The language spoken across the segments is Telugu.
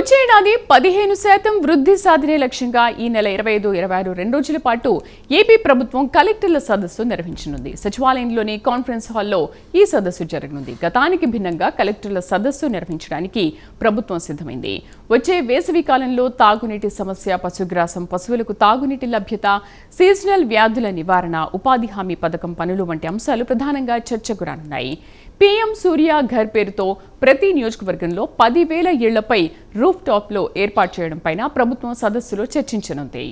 వచ్చే ఏడాది 15% వృద్ధి సాధనే లక్ష్యంగా ఈ నెల 25, 26 2 రోజుల పాటు ఏపీ ప్రభుత్వం కలెక్టర్ల సదస్సు నిర్వహించనుంది. సచివాలయంలోని కాన్ఫరెన్స్ హాల్లో ఈ సదస్సు జరగనుంది. గతానికి భిన్నంగా కలెక్టర్ల సదస్సు నిర్వహించడానికి ప్రభుత్వం సిద్ధమైంది. వచ్చే వేసవి కాలంలో తాగునీటి సమస్య, పశుగ్రాసం, పశువులకు తాగునీటి లభ్యత, సీజనల్ వ్యాధుల నివారణ, ఉపాధి హామీ పథకం పనులు వంటి అంశాలు ప్రధానంగా చర్చకు రానున్నాయి. పీఎం సూర్య ఘర్ పేరుతో ప్రతి నియోజకవర్గంలో 10,000 ఇళ్లపై రూఫ్ టాప్లో ఏర్పాటు చేయడంపై ప్రభుత్వం సదస్సులో చర్చించనుంది.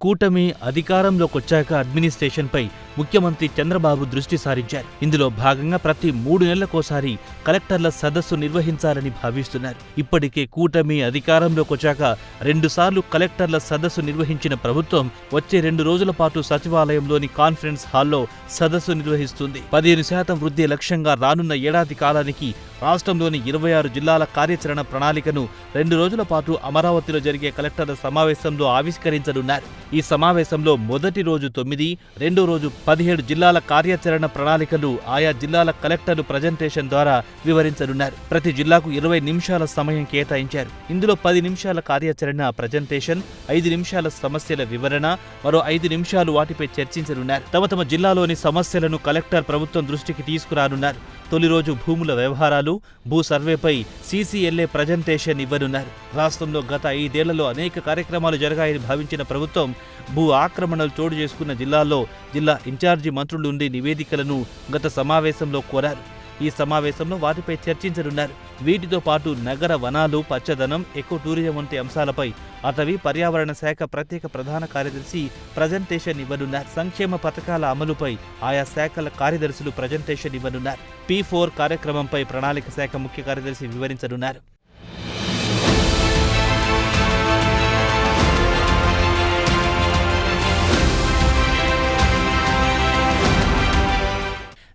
కూటమి అధికారంలోకొచ్చాక అడ్మినిస్ట్రేషన్పై ముఖ్యమంత్రి చంద్రబాబు దృష్టి సారించారు. ఇందులో భాగంగా ప్రతి 3 నెలలకోసారి కలెక్టర్ల సదస్సు నిర్వహించాలని భావిస్తున్నారు. ఇప్పటికే కూటమి అధికారంలోకొచ్చాక 2 సార్లు కలెక్టర్ల సదస్సు నిర్వహించిన ప్రభుత్వం వచ్చే 2 రోజుల పాటు సచివాలయంలోని కాన్ఫరెన్స్ హాల్లో సదస్సు నిర్వహిస్తుంది. 15% వృద్ధి లక్ష్యంగా రానున్న ఏడాది కాలానికి రాష్ట్రంలోని 26 జిల్లాల కార్యాచరణ ప్రణాళికను 2 రోజుల పాటు అమరావతిలో జరిగే కలెక్టర్ల సమావేశంలో ఆవిష్కరించనున్నారు. ఈ సమావేశంలో మొదటి రోజు 9, రెండో రోజు 17 జిల్లాల కార్యాచరణ ప్రణాళికలు ఆయా జిల్లాల కలెక్టర్లు ప్రజెంటేషన్ ద్వారా వివరించనున్నారు. ప్రతి జిల్లాకు 20 నిమిషాల సమయం కేటాయించారు. ఇందులో 10 నిమిషాల కార్యాచరణ ప్రజెంటేషన్, 5 నిమిషాల సమస్యల వివరణ, మరో 5 నిమిషాలు వాటిపై చర్చించనున్నారు. తమ జిల్లాలోని సమస్యలను కలెక్టర్ ప్రభుత్వం దృష్టికి తీసుకురానున్నారు. తొలి రోజు భూముల వ్యవహారాలు, భూ సర్వేపై సీసీఎల్ఏ ప్రజెంటేషన్ ఇవ్వనున్నారు. రాష్ట్రంలో గత 5 ఏళ్లలో అనేక కార్యక్రమాలు జరగాయని భావించిన ప్రభుత్వం భూ ఆక్రమణలు చోటు చేసుకున్న జిల్లాల్లో జిల్లా ఇన్ఛార్జి మంత్రుల నుండి నివేదికలను గత సమావేశంలో కోరారు. ఈ సమావేశంలో వాటిపై చర్చించనున్నారు. వీటితో పాటు నగర వనాలు, పచ్చదనం, ఎకో టూరిజం వంటి అంశాలపై అటవీ పర్యావరణ శాఖ ప్రత్యేక ప్రధాన కార్యదర్శి ప్రజెంటేషన్ ఇవ్వనున్నారు. సంక్షేమ పథకాల అమలుపై ఆయా శాఖల కార్యదర్శులు ప్రజెంటేషన్ ఇవ్వనున్నారు. P4 కార్యక్రమంపై ప్రణాళిక శాఖ ముఖ్య కార్యదర్శి వివరించనున్నారు.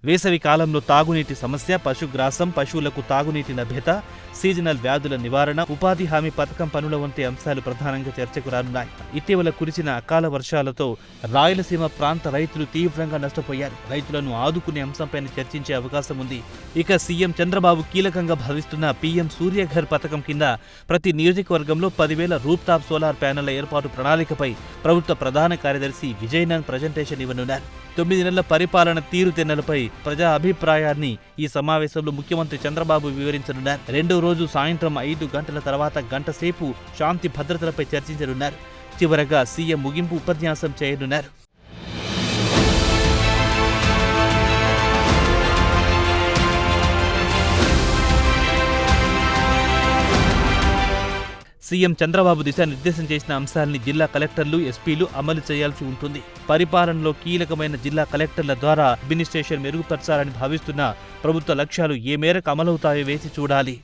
వేసవి కాలంలో తాగునీటి సమస్య, పశుగ్రాసం, పశువులకు తాగునీటి లభ్యత, సీజనల్ వ్యాధుల నివారణ, ఉపాధి హామీ పథకం పనుల వంటి అంశాలు ప్రధానంగా చర్చకు రానున్నాయి. ఇటీవల కురిసిన అకాల వర్షాలతో రాయలసీమ ప్రాంత రైతులు తీవ్రంగా నష్టపోయారు. రైతులను ఆదుకునే అంశంపై చర్చించే అవకాశం ఉంది. ఇక సీఎం చంద్రబాబు కీలకంగా భావిస్తున్న పీఎం సూర్య ఘర్ పథకం కింద ప్రతి నియోజకవర్గంలో 10,000 రూప్ టాప్ సోలార్ ప్యానెళ్ల ఏర్పాటు ప్రణాళికపై ప్రభుత్వ ప్రధాన కార్యదర్శి విజయనాథ్ ప్రజెంటేషన్ ఇవ్వనున్నారు. 9 నెలల పరిపాలన తీరుతెన్నులపై ప్రజా అభిప్రాయాన్ని ఈ సమావేశంలో ముఖ్యమంత్రి చంద్రబాబు వివరించనున్నారు. రెండో రోజు సాయంత్రం 5 గంటల తర్వాత గంట సేపు శాంతి భద్రతలపై చర్చించనున్నారు. చివరగా సీఎం ముగింపు ఉపన్యాసం చేయనున్నారు. సీఎం చంద్రబాబు దిశానిర్దేశం చేసిన అంశాలని జిల్లా కలెక్టర్లు, ఎస్పీలు అమలు చేయాల్సి ఉంటుంది. పరిపాలనలో కీలకమైన జిల్లా కలెక్టర్ల ద్వారా అడ్మినిస్ట్రేషన్ మెరుగుపరచాలని భావిస్తున్న ప్రభుత్వ లక్ష్యాలు ఏ మేరకు అమలవుతాయో వేసి చూడాలి.